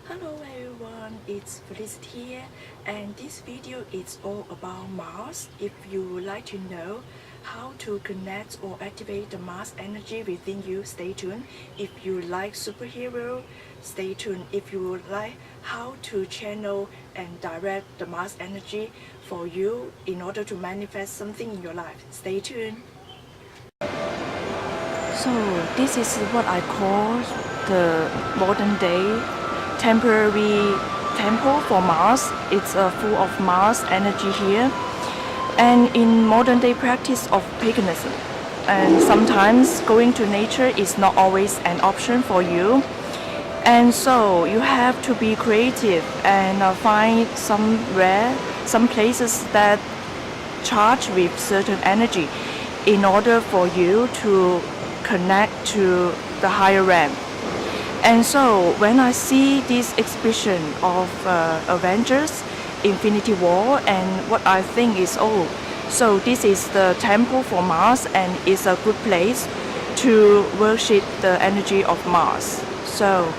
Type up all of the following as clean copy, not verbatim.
Hello everyone, it's Felicity here, and this video is all about Mars. If you would like to know how to connect or activate the Mars energy within you, stay tuned. If you like superhero, stay tuned. If you would like how to channel and direct the Mars energy for you in order to manifest something in your life, stay tuned. So this is what I call the modern day temporary temple for Mars. It's full of Mars energy here. And in modern day practice of paganism, and sometimes going to nature is not always an option for you. And so you have to be creative and find some places that charge with certain energy in order for you to connect to the higher realm. And so when I see this exhibition of Avengers, Infinity War, and what I think is, so this is the temple for Mars and it's a good place to worship the energy of Mars. So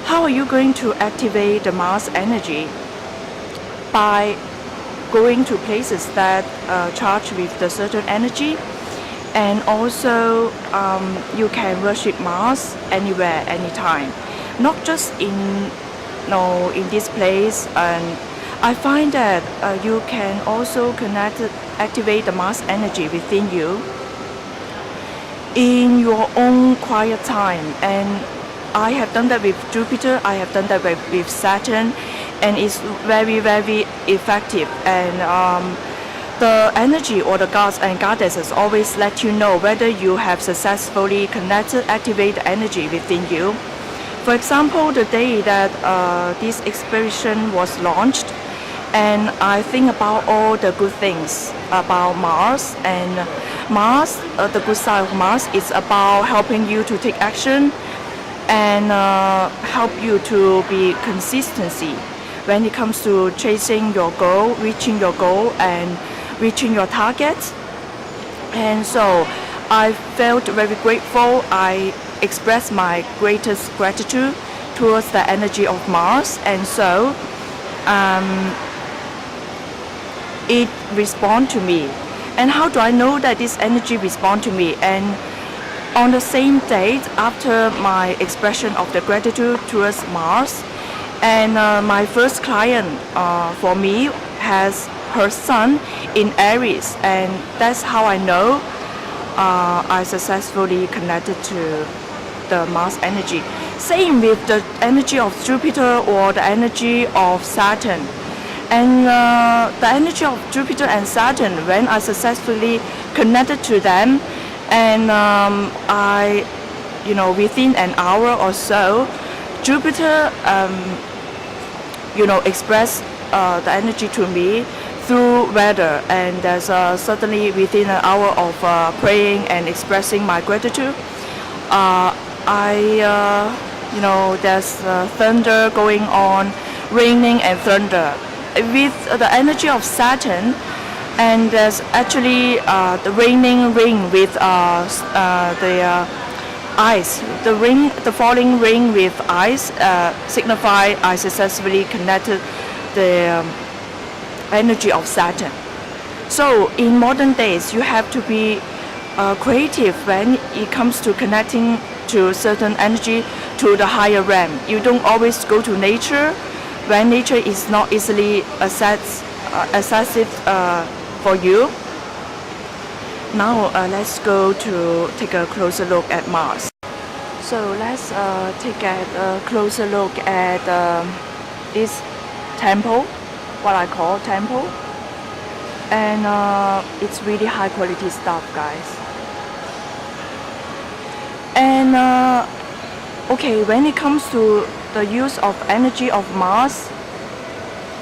how are you going to activate the Mars energy? By going to places that charge with the certain energy. And also you can worship Mars anywhere, anytime, not just in this place. And I find that you can also activate the Mars energy within you in your own quiet time. And I have done that with Jupiter, I have done that with Saturn, and it's very, very effective. And the energy or the gods and goddesses always let you know whether you have successfully activate the energy within you. For example, the day that this expedition was launched, and I think about all the good things about Mars. And Mars, the good side of Mars is about helping you to take action and help you to be consistency when it comes to chasing your goal, reaching your goal, and reaching your target. And so I felt very grateful. I expressed my greatest gratitude towards the energy of Mars. And so it responds to me. And how do I know that this energy responds to me? And on the same date after my expression of the gratitude towards Mars, and my first client for me has her sun in Aries, and that's how I know I successfully connected to the Mars energy. Same with the energy of Jupiter or the energy of Saturn. And the energy of Jupiter and Saturn, when I successfully connected to them, and within an hour or so, Jupiter expressed the energy to me through weather. And there's certainly within an hour of praying and expressing my gratitude, there's thunder going on, raining and thunder with the energy of Saturn. And there's actually the raining rain with the ice. The falling rain with ice signify I successfully connected the energy of Saturn. So in modern days, you have to be creative when it comes to connecting to certain energy to the higher realm. You don't always go to nature when nature is not easily accessible for you. Now let's go to take a closer look at Mars. So let's take a closer look at this temple, what I call temple. And it's really high quality stuff, guys. And okay, when it comes to the use of energy of Mars,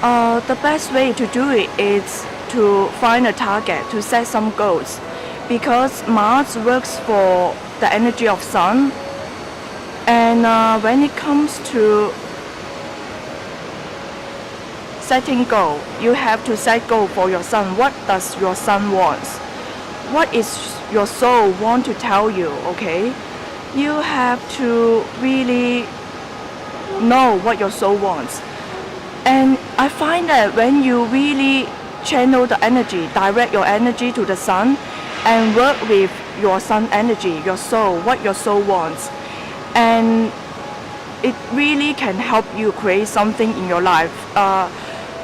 the best way to do it is to find a target, to set some goals, because Mars works for the energy of Sun. And when it comes to setting goal, you have to set goal for your Sun. What does your Sun want? What is your soul want to tell you? Okay, you have to really know what your soul wants. And I find that when you really channel the energy, direct your energy to the sun, and work with your sun energy, your soul, what your soul wants, and it really can help you create something in your life.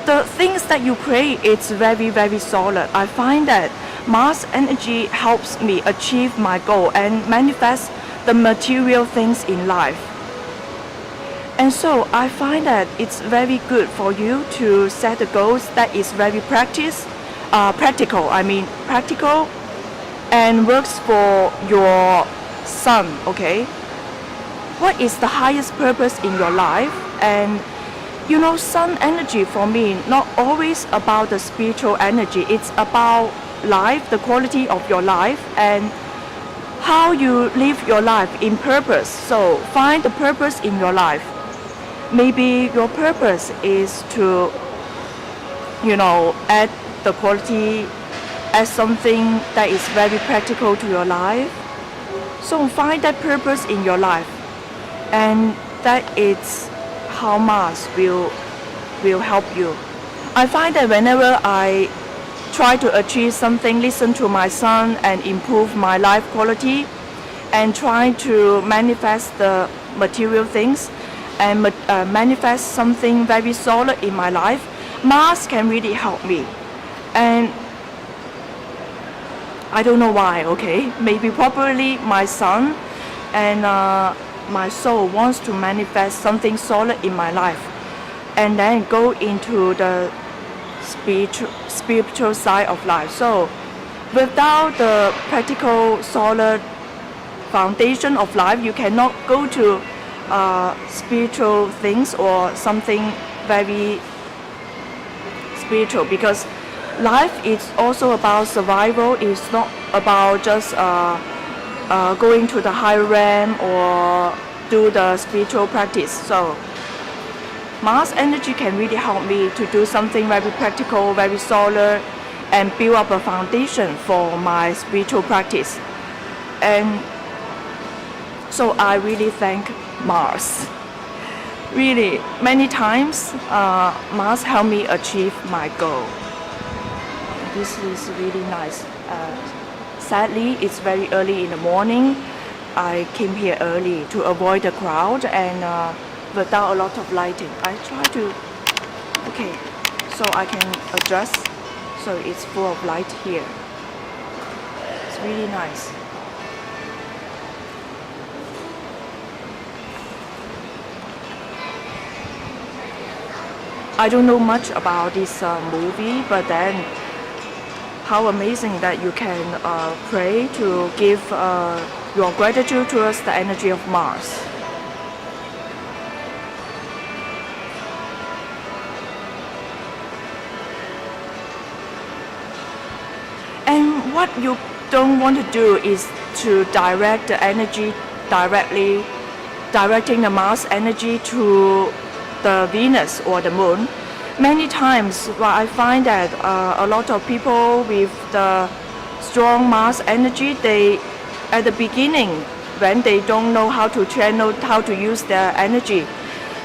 The things that you create, it's very, very solid. I find that Mars energy helps me achieve my goal and manifest the material things in life. And so I find that it's very good for you to set the goals that is very practical and works for your sun, okay? What is the highest purpose in your life? And you know, sun energy for me, not always about the spiritual energy. It's about life, the quality of your life, and how you live your life in purpose. So find the purpose in your life. Maybe your purpose is to, add the quality as something that is very practical to your life. So find that purpose in your life, and that is how Mars will help you. I find that whenever I try to achieve something, listen to my sun and improve my life quality, and try to manifest the material things and manifest something very solid in my life, Mars can really help me. And I don't know why, okay? Maybe probably my sun and my soul wants to manifest something solid in my life, and then go into the spiritual side of life. So without the practical solid foundation of life, you cannot go to spiritual things or something very spiritual, because life is also about survival. It's not about just going to the higher realm or do the spiritual practice. So Mars energy can really help me to do something very practical, very solid, and build up a foundation for my spiritual practice. And so I really thank Mars. Really, many times Mars helped me achieve my goal. This is really nice. Sadly, it's very early in the morning. I came here early to avoid the crowd and without a lot of lighting. I try to, okay, so I can adjust so it's full of light here. It's really nice. I don't know much about this movie, but then how amazing that you can pray to give your gratitude towards the energy of Mars. And what you don't want to do is to direct the energy directly, directing the Mars energy to the Venus or the Moon. Many times, I find that a lot of people with the strong Mars energy, they, at the beginning, when they don't know how to channel, how to use their energy,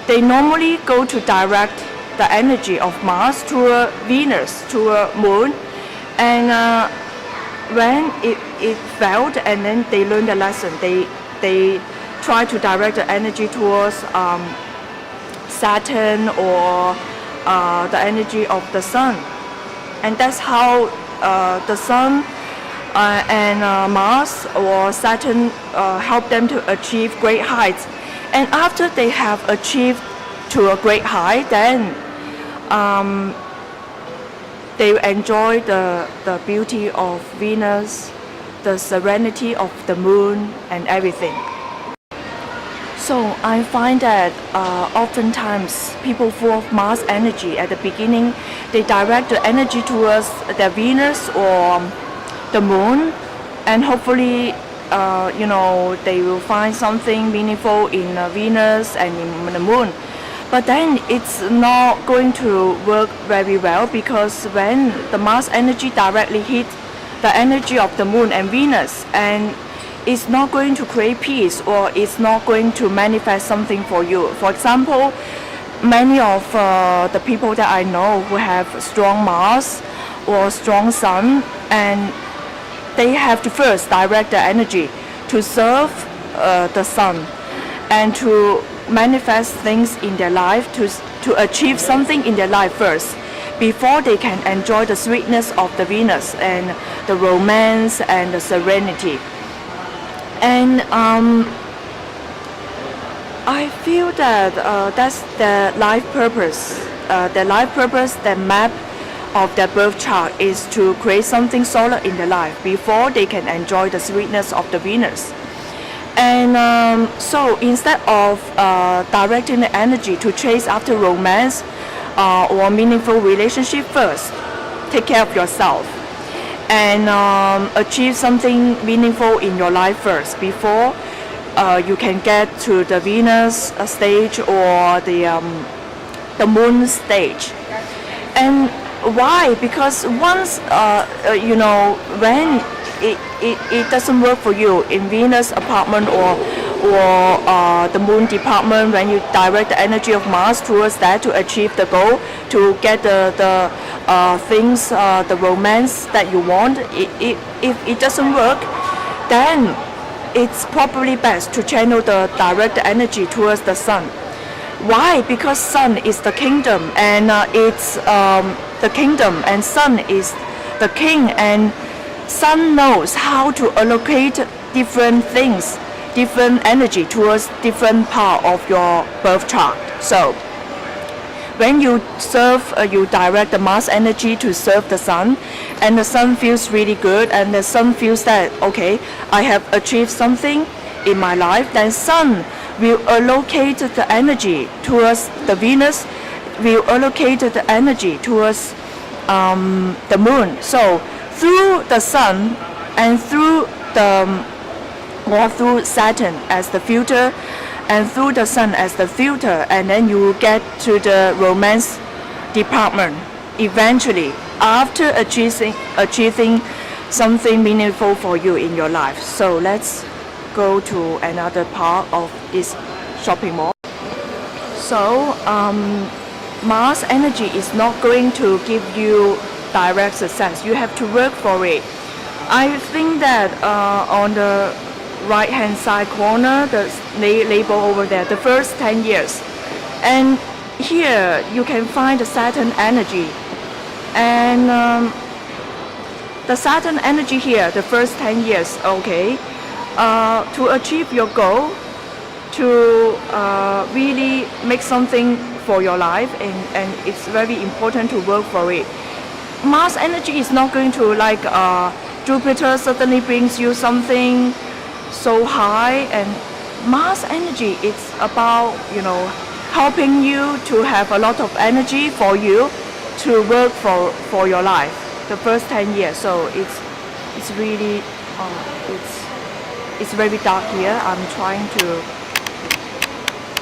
they normally go to direct the energy of Mars to a Venus, to a Moon, and when it failed, and then they learn the lesson, they try to direct the energy towards Saturn or the energy of the sun. And that's how the sun and Mars or Saturn help them to achieve great heights. And after they have achieved to a great height, then they enjoy the beauty of Venus, the serenity of the moon, and everything. So I find that oftentimes people full of Mars energy at the beginning, they direct the energy towards the Venus or the moon, and hopefully they will find something meaningful in Venus and in the moon. But then it's not going to work very well, because when the Mars energy directly hits the energy of the moon and Venus, and it's not going to create peace, or it's not going to manifest something for you. For example, many of the people that I know who have strong Mars or strong Sun, and they have to first direct their energy to serve the Sun and to manifest things in their life, to achieve something in their life first, before they can enjoy the sweetness of the Venus and the romance and the serenity. And I feel that that's the life purpose. The life purpose, the map of their birth chart, is to create something solid in their life before they can enjoy the sweetness of the Venus. And so instead of directing the energy to chase after romance or meaningful relationship first, take care of yourself and achieve something meaningful in your life first before you can get to the Venus stage or the Moon stage. And why? Because once when it doesn't work for you in Venus apartment or the Moon department, when you direct the energy of Mars towards that to achieve the goal, to get the things, the romance that you want, if it doesn't work, then it's probably best to channel the direct energy towards the Sun. Why? Because Sun is the kingdom, and it's the kingdom, and Sun is the king, and Sun knows how to allocate different things, different energy towards different part of your birth chart. So when you you direct the Mars energy to serve the Sun, and the Sun feels really good, and the Sun feels that, okay, I have achieved something in my life, then Sun will allocate the energy towards the Venus, will allocate the energy towards the Moon. So through the Sun and through Saturn as the filter, and through the Sun as the filter, and then you get to the romance department eventually, after achieving something meaningful for you in your life. So let's go to another part of this shopping mall. So Mars energy is not going to give you direct success. You have to work for it. I think that on the right hand side corner, the label over there, the first 10 years, and here you can find the Saturn energy, and the Saturn energy here, the first 10 years, okay, to achieve your goal, to really make something for your life, and it's very important to work for it. Mars energy is not going to, like Jupiter suddenly brings you something so high, and Mars energy, it's about helping you to have a lot of energy for you to work for your life the first 10 years. So it's really it's very dark here. I'm trying to,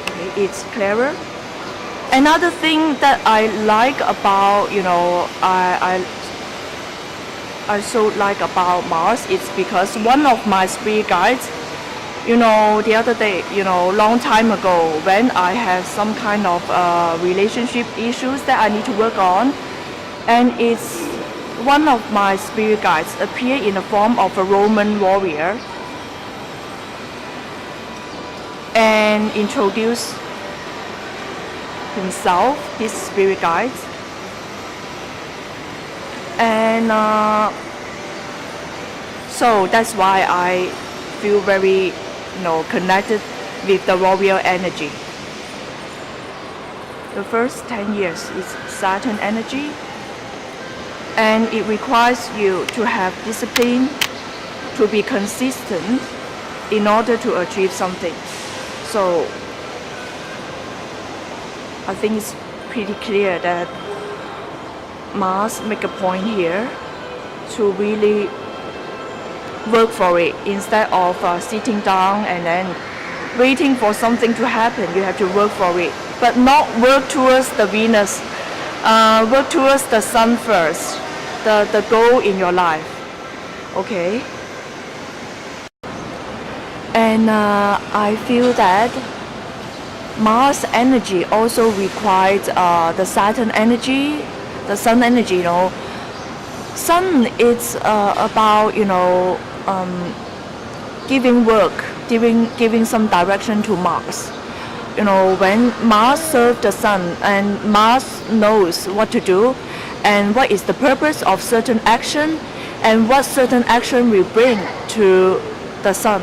okay, it's clearer. Another thing that I like about, I so like about Mars, it's because one of my spirit guides, the other day, long time ago, when I have some kind of relationship issues that I need to work on, and it's one of my spirit guides appear in the form of a Roman warrior and introduce himself, his spirit guides, and so that's why I feel very connected with the warrior energy. The first 10 years is Saturn energy, and it requires you to have discipline, to be consistent in order to achieve something. So I think it's pretty clear that Mars make a point here to really work for it instead of sitting down and then waiting for something to happen. You have to work for it, but not work towards the Venus. Work towards the Sun first, the goal in your life. Okay. And I feel that Mars energy also requires the Saturn energy, the Sun energy. Sun is about giving work, giving some direction to Mars. When Mars serves the Sun, and Mars knows what to do, and what is the purpose of certain action, and what certain action will bring to the Sun.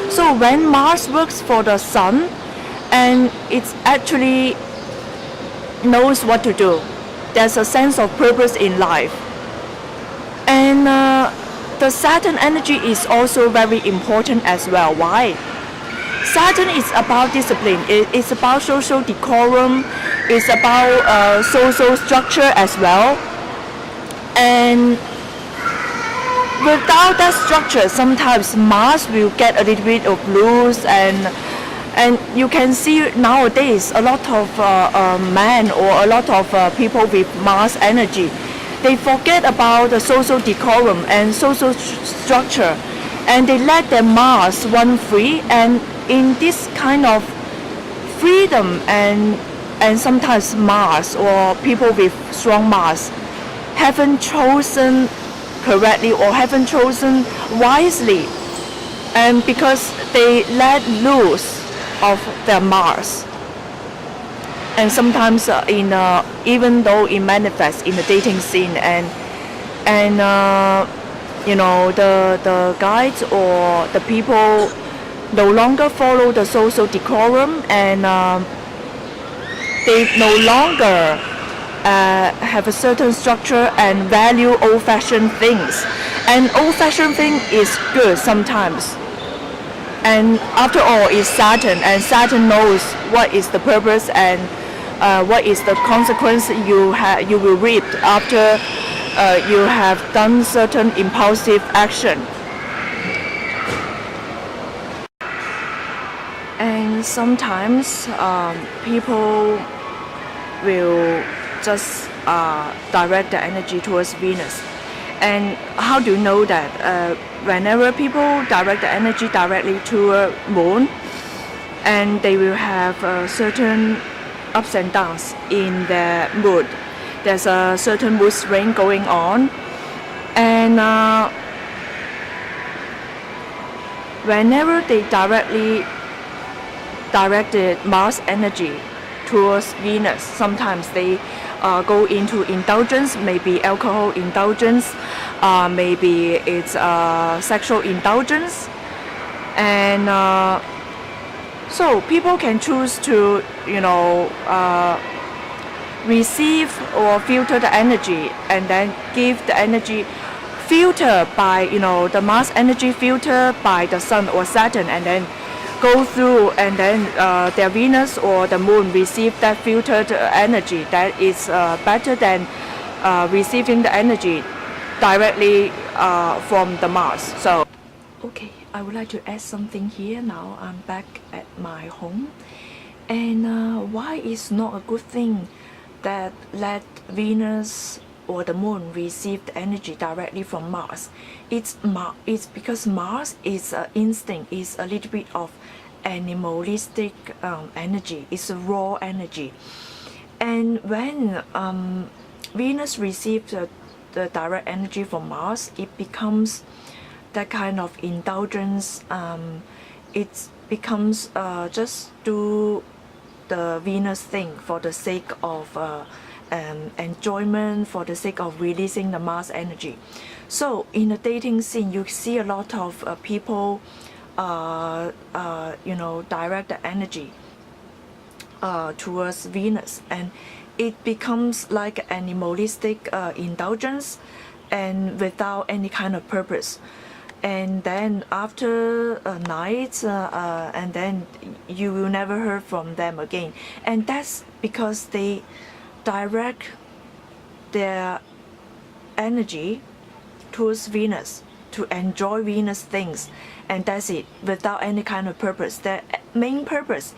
So when Mars works for the Sun, and it actually knows what to do, there's a sense of purpose in life. And the Saturn energy is also very important as well. Why? Saturn is about discipline. It's about social decorum. It's about social structure as well. And without that structure, sometimes Mars will get a little bit of loose, and you can see nowadays a lot of men or a lot of people with Mars energy, they forget about the social decorum and social structure, and they let their Mars run free. And in this kind of freedom, and sometimes Mars or people with strong Mars haven't chosen correctly or haven't chosen wisely, and because they let loose of their Mars. And sometimes even though it manifests in the dating scene, and the guides or the people no longer follow the social decorum, and they no longer have a certain structure and value old-fashioned things. And old-fashioned thing is good sometimes. And after all, it's Saturn, and Saturn knows what is the purpose and what is the consequence you will reap after you have done certain impulsive action. And sometimes people will just direct the energy towards Venus. And how do you know that? Whenever people direct the energy directly to a moon, and they will have certain ups and downs in their mood. There's a certain mood swing going on, and whenever they directed Mars energy towards Venus, sometimes they go into indulgence, maybe alcohol indulgence, maybe it's sexual indulgence, and so people can choose to receive or filter the energy, and then give the energy filter by the Mars energy filter by the Sun or Saturn, and then go through, and then their Venus or the Moon receive that filtered energy that is better than receiving the energy directly from the Mars. So okay, I would like to add something here. Now I'm back at my home, and why is not a good thing that let Venus or the Moon receive the energy directly from Mars? It's because Mars is an instinct, is a little bit of animalistic energy. It's a raw energy, and when Venus receives the direct energy from Mars, it becomes that kind of indulgence. It becomes just do the Venus thing for the sake of enjoyment, for the sake of releasing the Mars energy. So in the dating scene, you see a lot of people direct the energy towards Venus, and it becomes like animalistic indulgence, and without any kind of purpose. And then after a night, and then you will never hear from them again. And that's because they direct their energy towards Venus to enjoy Venus things, and that's it, without any kind of purpose. Their main purpose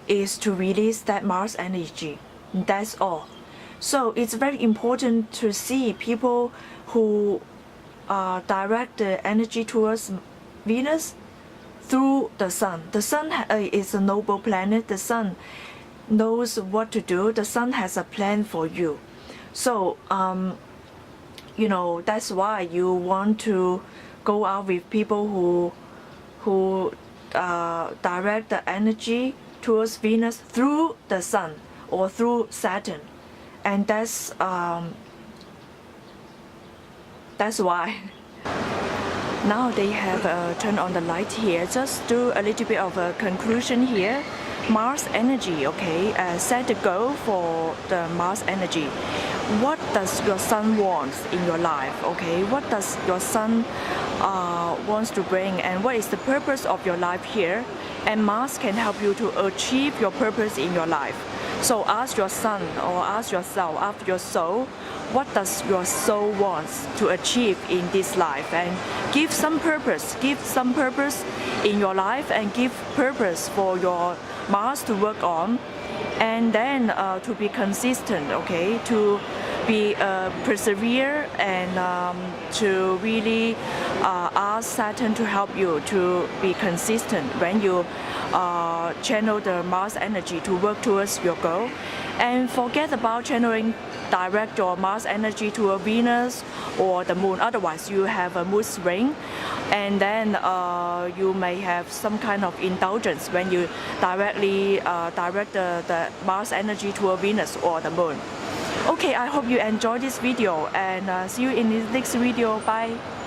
is to release that Mars energy. That's all. So it's very important to see people who direct the energy towards Venus through the sun. The sun is a noble planet. The sun knows what to do. The sun has a plan for you. So you know, that's why you want to go out with people who direct the energy towards Venus through the sun or through Saturn. And that's why. Now they have turned on the light here. Just do a little bit of a conclusion here. Mars energy, okay, set the goal for the Mars energy. What does your sun want in your life, okay? What does your sun wants to bring, and what is the purpose of your life here? And Mars can help you to achieve your purpose in your life. So ask your sun or ask yourself, ask your soul, what does your soul wants to achieve in this life, and give some purpose in your life, and give purpose for your Mars to work on, and then to be consistent, okay, to be persevere, and to really ask Saturn to help you to be consistent when you channel the Mars energy to work towards your goal. And forget about channeling direct your Mars energy to a Venus or the moon, otherwise you have a mood swing, and then you may have some kind of indulgence when you directly direct the Mars energy to a Venus or the moon. Okay, I hope you enjoyed this video, and see you in the next video. Bye.